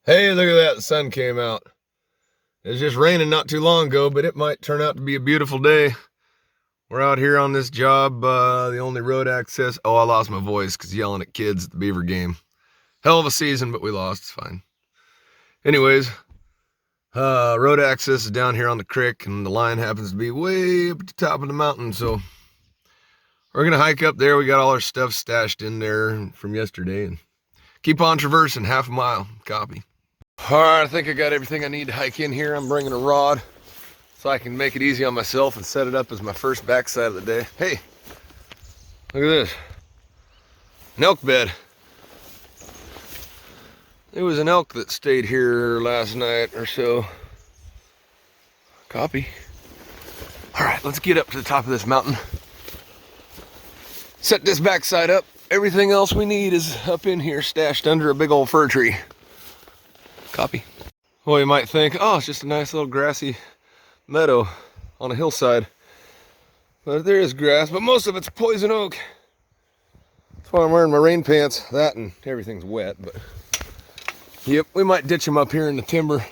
Hey, look at that, the sun came out. It was just raining not too long ago, but it might turn out to be a beautiful day. We're out here on this job, the only road access. Oh, I lost my voice because yelling at kids at the Beaver game. Hell of a season, but we lost, it's fine. Anyways, road access is down here on the creek, and the line happens to be way up at the top of the mountain, so we're gonna hike up there. We got all our stuff stashed in there from yesterday, and keep on traversing half a mile. Copy. All right, I think I got everything I need to hike in here. I'm bringing a rod so I can make it easy on myself and set it up as my first backside of the day. Hey, look at this. An elk bed. There was an elk that stayed here last night or so. Copy. All right, let's get up to the top of this mountain. Set this backside up. Everything else we need is up in here, stashed under a big old fir tree. Copy. Well, you might think, oh, it's just a nice little grassy meadow on a hillside. But there is grass, but most of it's poison oak. That's why I'm wearing my rain pants. That and everything's wet, but yep, we might ditch them up here in the timber,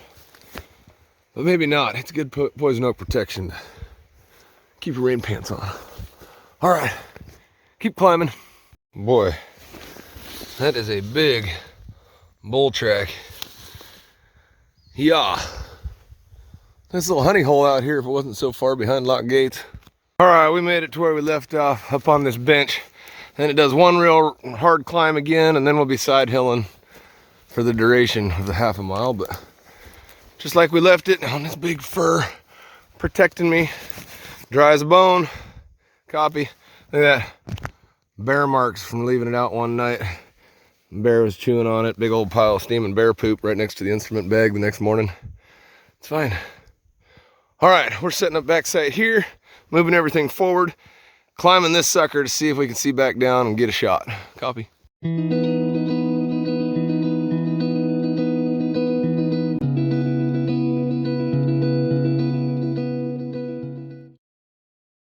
but maybe not. It's good poison oak protection. Keep your rain pants on. All right, keep climbing. Boy, that is a big bull track. Yeah. This little honey hole out here if it wasn't so far behind lock gates. All right, we made it to where we left off, up on this bench. Then it does one real hard climb again, and then we'll be side hilling for the duration of the half a mile. But just like we left it on this big fir protecting me, dry as a bone. Copy. Look at that. Bear marks from leaving it out one night. Bear was chewing on it. Big old pile of steaming bear poop right next to the instrument bag the next morning. It's fine. All right, we're setting up backside here, moving everything forward, climbing this sucker to see if we can see back down and get a shot. Copy.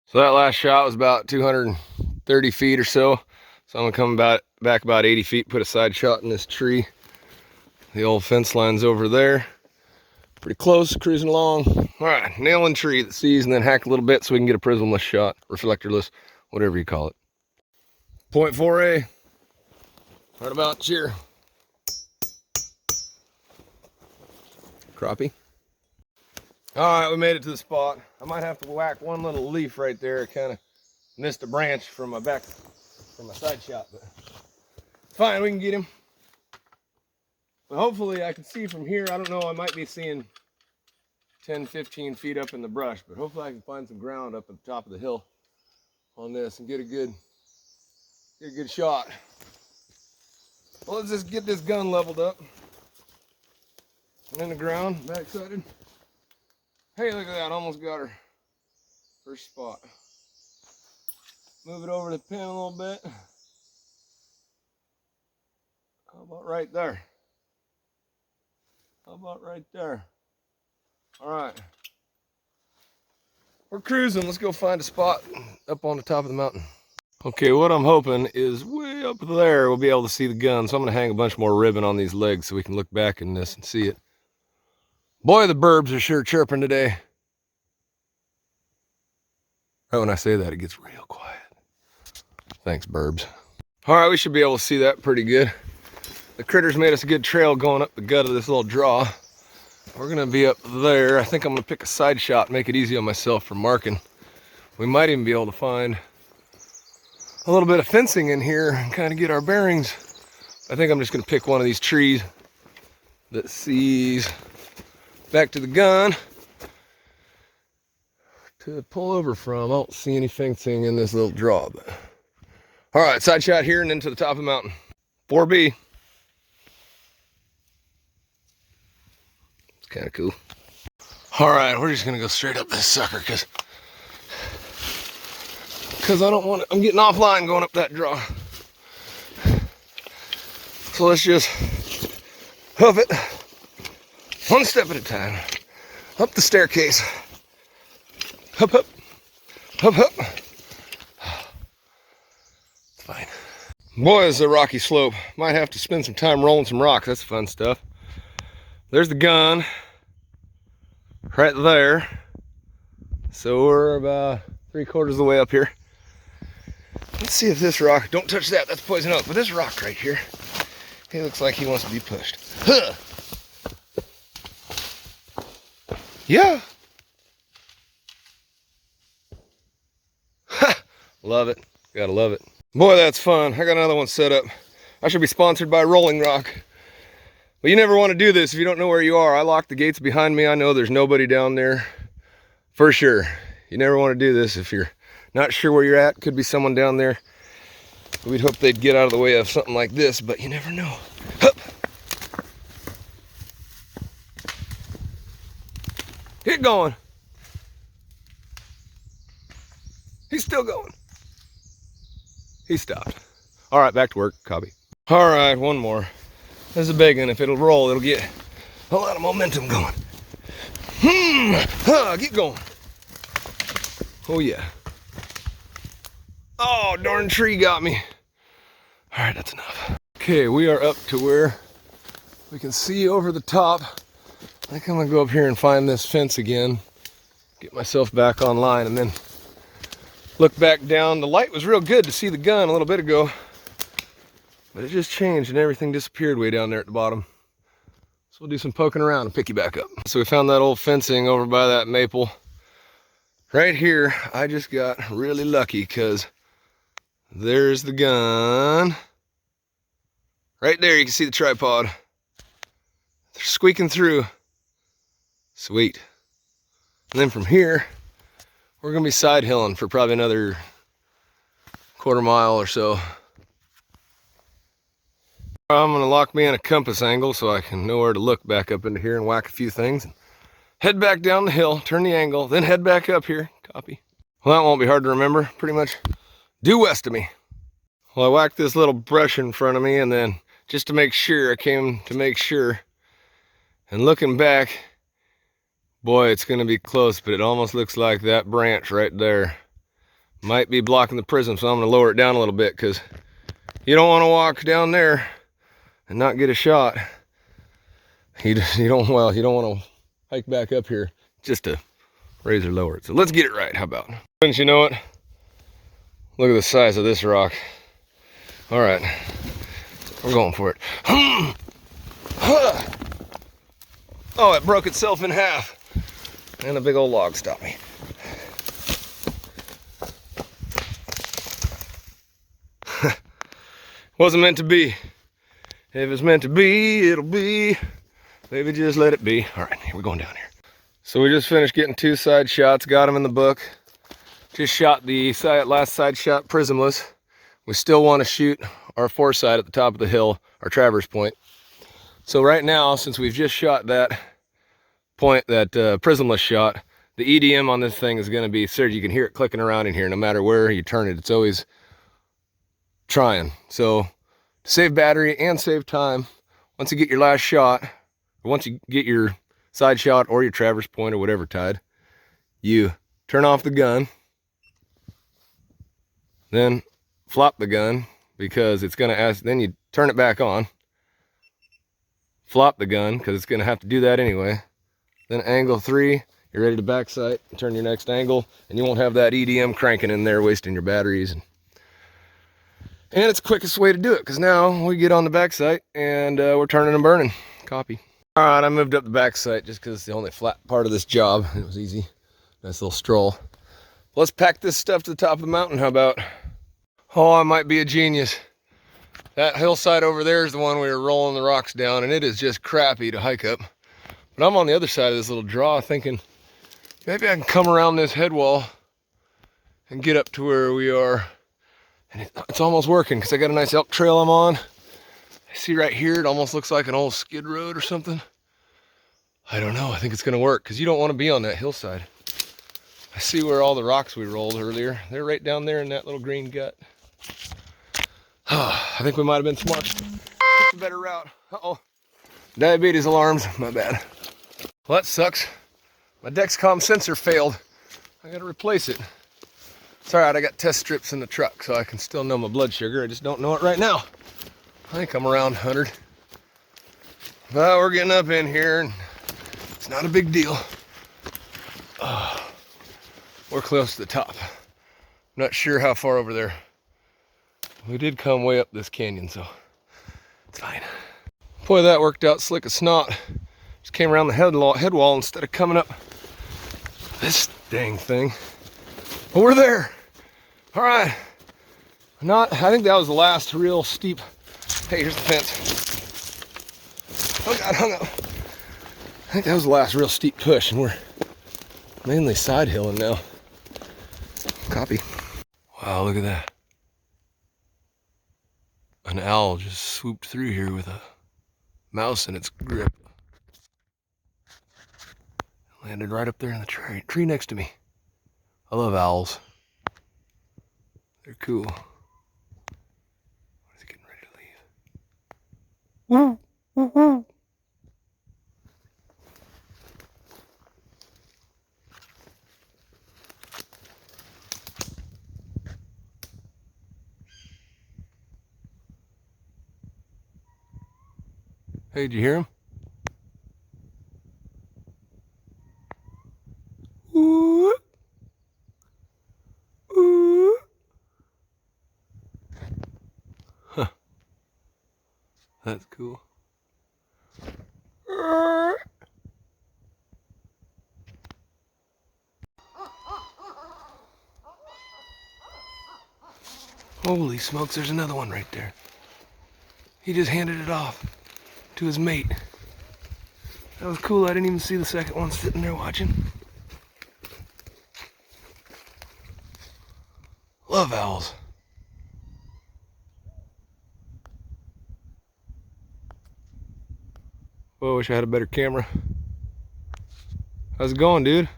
So that last shot was about 230 feet or so. So I'm gonna come back about 80 feet, put a side shot in this tree. The old fence line's over there. Pretty close, cruising along. All right, nailing tree that sees and then hack a little bit so we can get a prismless shot, reflectorless, whatever you call it. Point 4A, right about here. Crappie. All right, we made it to the spot. I might have to whack one little leaf right there. It kind of missed a branch from my side shot, but fine, we can get him. But hopefully I can see from here. I don't know, I might be seeing 10, 15 feet up in the brush, but hopefully I can find some ground up at the top of the hill on this and get a good shot. Well, let's just get this gun leveled up and in the ground, back-sided. Hey, look at that, almost got her first spot. Move it over the pin a little bit. How about right there? How about right there? All right. We're cruising. Let's go find a spot up on the top of the mountain. Okay, what I'm hoping is way up there we'll be able to see the gun. So I'm going to hang a bunch more ribbon on these legs so we can look back in this and see it. Boy, the birds are sure chirping today. Right when I say that, it gets real quiet. Thanks, burbs. All right, we should be able to see that pretty good. The critters made us a good trail going up the gut of this little draw. We're gonna be up there. I think I'm gonna pick a side shot, make it easy on myself for marking. We might even be able to find a little bit of fencing in here and kind of get our bearings. I think I'm just gonna pick one of these trees that sees back to the gun to pull over from. I don't see any fencing in this little draw, but all right, side shot here and then to the top of the mountain. 4B. It's kind of cool. All right, we're just gonna go straight up this sucker because I don't want it. I'm getting offline going up that draw. So let's just hoof it one step at a time. Up the staircase. Hup, hup. Hup, hup. It's fine. Boy, this is a rocky slope. Might have to spend some time rolling some rocks. That's fun stuff. There's the gun right there. So we're about 3/4 of the way up here. Let's see if this rock, don't touch that, that's poison oak, but this rock right here, he looks like he wants to be pushed. Huh. Yeah. Ha! Love it. Gotta love it. Boy, that's fun. I got another one set up. I should be sponsored by Rolling Rock. But you never want to do this if you don't know where you are. I locked the gates behind me. I know there's nobody down there for sure. You never want to do this if you're not sure where you're at. Could be someone down there. We'd hope they'd get out of the way of something like this, but you never know. Hup. Get going. He's still going. He stopped. All right, back to work, copy. All right, one more. This is a big one. If it'll roll, it'll get a lot of momentum going. Get going. Oh yeah. Oh, darn tree got me. All right, that's enough. Okay, we are up to where we can see over the top. I think I'm gonna go up here and find this fence again, get myself back online, and then look back down. The light was real good to see the gun a little bit ago, but it just changed and everything disappeared way down there at the bottom. So we'll do some poking around and pick you back up. So we found that old fencing over by that maple. Right here, I just got really lucky because there's the gun. Right there, you can see the tripod. They're squeaking through. Sweet. And then from here, we're gonna be side hilling for probably another 1/4 mile or so. I'm gonna lock me in a compass angle so I can know where to look back up into here and whack a few things. And head back down the hill, turn the angle, then head back up here. Copy. Well, that won't be hard to remember. Pretty much due west of me. Well, I whacked this little brush in front of me, and then just to make sure, I came to make sure. And looking back, boy, it's gonna be close, but it almost looks like that branch right there might be blocking the prism, so I'm gonna lower it down a little bit because you don't wanna walk down there and not get a shot. You don't wanna hike back up here just to raise or lower it. So let's get it right, how about? Wouldn't you know it? Look at the size of this rock. All right, we're going for it. Oh, it broke itself in half. And a big old log stopped me. Wasn't meant to be. If it's meant to be, it'll be. Maybe just let it be. All right, we're going down here. So we just finished getting 2 side shots, got them in the book. Just shot the last side shot prismless. We still want to shoot our foresight at the top of the hill, our traverse point. So right now, since we've just shot that point, that prismless shot, the EDM on this thing is going to be, you can hear it clicking around in here no matter where you turn it. It's always trying. So to save battery and save time, once you get your last shot, or once you get your side shot or your traverse point or whatever tied, you turn off the gun, then flop the gun, because it's going to ask, then you turn it back on, flop the gun because it's going to have to do that anyway, then angle 3, you're ready to back sight, turn your next angle, and you won't have that EDM cranking in there wasting your batteries. And it's the quickest way to do it, because now we get on the back sight and we're turning and burning. Copy. All right, I moved up the back sight just because it's the only flat part of this job. It was easy. Nice little stroll. Let's pack this stuff to the top of the mountain. How about? Oh, I might be a genius. That hillside over there is the one we were rolling the rocks down, and it is just crappy to hike up. But I'm on the other side of this little draw thinking maybe I can come around this head wall and get up to where we are. And it's almost working because I got a nice elk trail I'm on. I see right here, it almost looks like an old skid road or something. I don't know, I think it's gonna work because you don't want to be on that hillside. I see where all the rocks we rolled earlier, they're right down there in that little green gut. I think we might have been smart. That's a better route. Uh-oh. Diabetes alarms, my bad. Well, that sucks. My Dexcom sensor failed. I gotta replace it. It's all right, I got test strips in the truck, so I can still know my blood sugar. I just don't know it right now. I think I'm around 100. But we're getting up in here, and it's not a big deal. We're close to the top. Not sure how far over there. We did come way up this canyon, so it's fine. Boy, that worked out slick as snot. Just came around the head wall instead of coming up this dang thing. But we're there. All right. I think that was the last real steep. Hey, here's the fence. Oh God, hung up. I think that was the last real steep push, and we're mainly side hilling now. Copy. Wow, look at that. An owl just swooped through here with a mouse in its grip. Landed right up there in the tree next to me. I love owls. They're cool. He's getting ready to leave. Hey, did you hear him? Ooh. Ooh. Huh. That's cool. Holy smokes, there's another one right there. He just handed it off to his mate. That was cool. I didn't even see the second one sitting there watching. Love owls. Oh, I wish I had a better camera. How's it going, dude?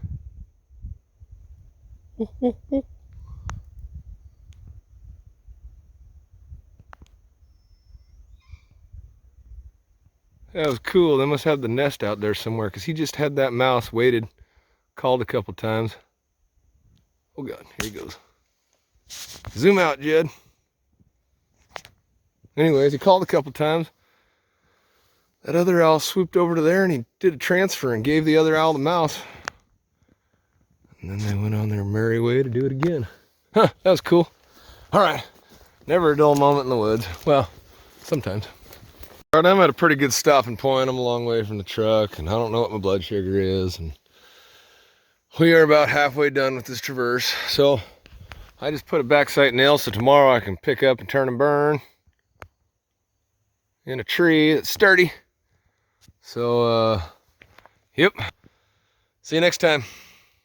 That was cool. They must have the nest out there somewhere, because he just had that mouse, waited, called a couple times. Oh God, here he goes. Zoom out, Jed. Anyways, he called a couple times. That other owl swooped over to there, and he did a transfer and gave the other owl the mouse. And then they went on their merry way to do it again. Huh, that was cool. All right, never a dull moment in the woods. Well, sometimes. All right, I'm at a pretty good stopping point. I'm a long way from the truck, and I don't know what my blood sugar is. And we are about halfway done with this traverse. So I just put a backside nail so tomorrow I can pick up and turn and burn in a tree that's sturdy. So, yep. See you next time.